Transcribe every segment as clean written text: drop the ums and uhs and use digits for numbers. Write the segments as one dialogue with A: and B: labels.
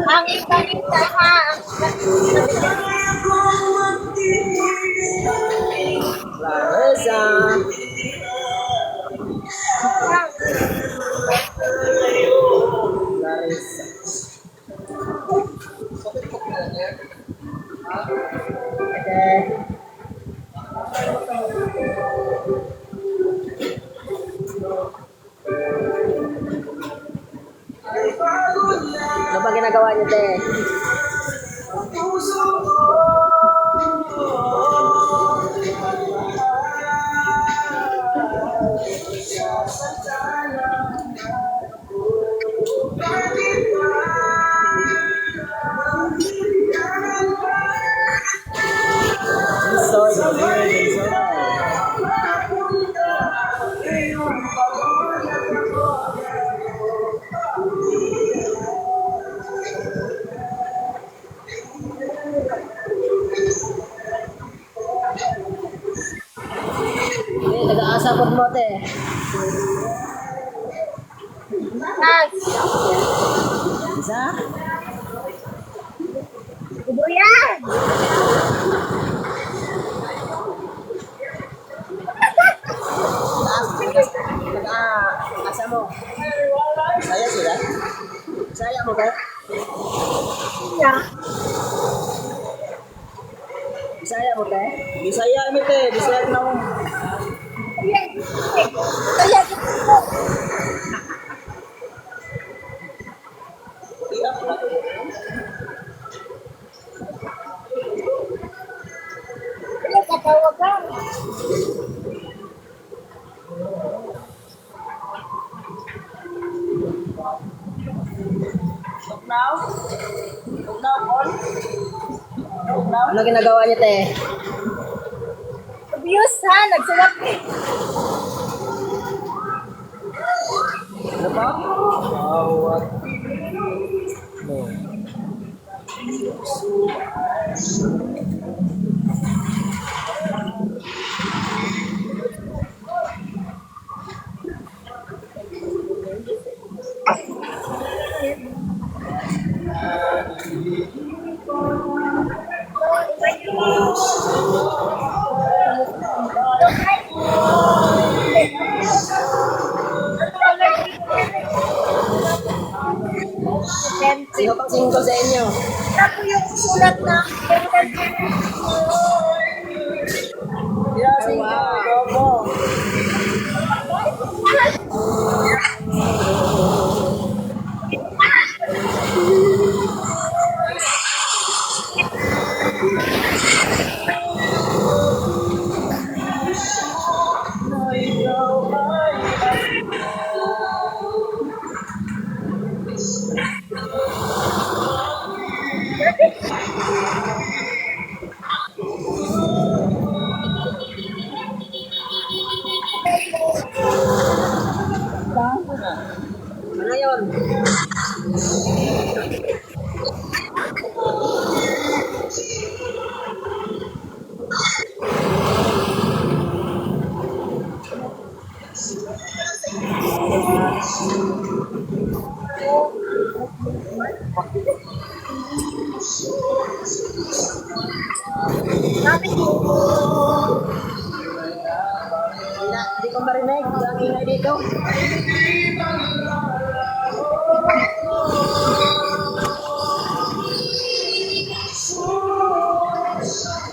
A: Hangin-hangin ka ha.
B: Larissa. Larissa. Okay. Ano ba ginagawa niyo, te? Enjoy, nag-aasa po mo, te. Isa?
A: Buyan!
B: Nag-aasa mo. Saya sila? Saya mo, te? Bisaya mo, te? Bisaya mo, te. Bisaya na mo.
A: Katawagan.
B: Tugnaw? Tugnaw, Paul? Tugnaw? Ano ginagawa niyo, te?
A: Abuse ha, nagsulat eh.
B: Ano pa? Bawat. No. Sino pang single sa inyo?
A: Tapos yung sulat na
B: Yeah, single. Go. Ano yun? Hindi ko marinig. Ang ingay dito.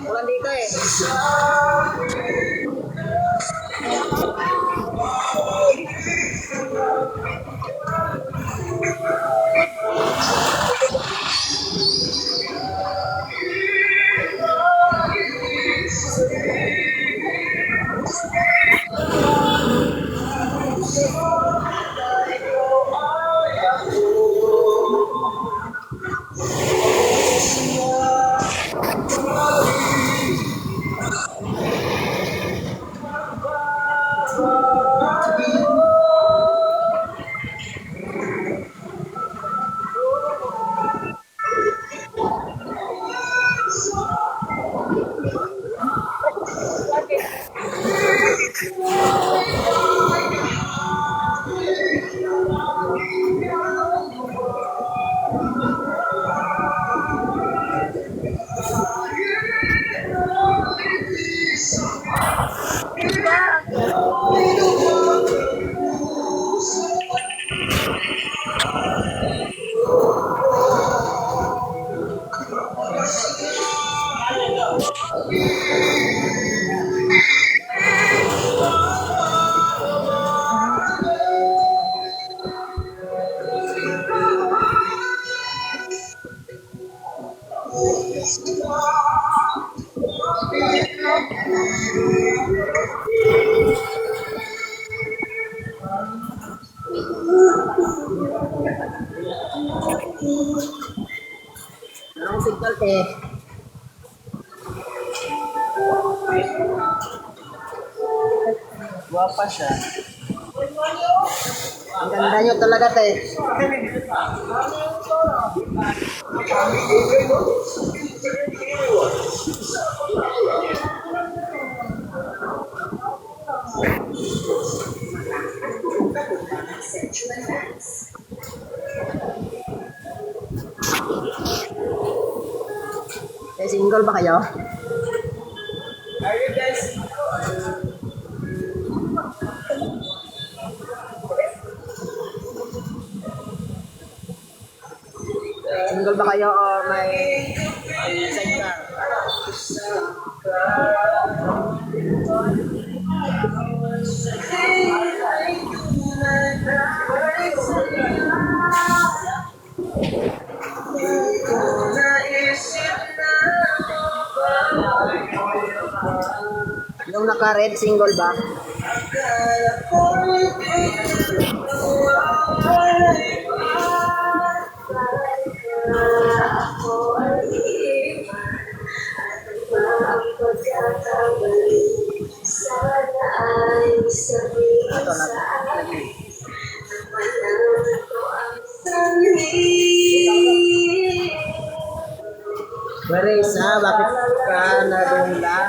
B: Ulan dito eh. Anong signal eh?
C: Guwapa siya.
B: Ang ganda nyo talaga te. Single ba kayo?
C: Are you guys?
B: Single ba kayo o may
C: Sidecar.
B: yung naka-red single ba? Ito na. Marisa, bakit ka narula?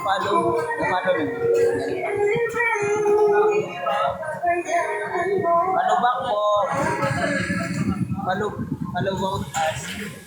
C: Follow. Follow rin. Follow back po. Follow. Follow back us.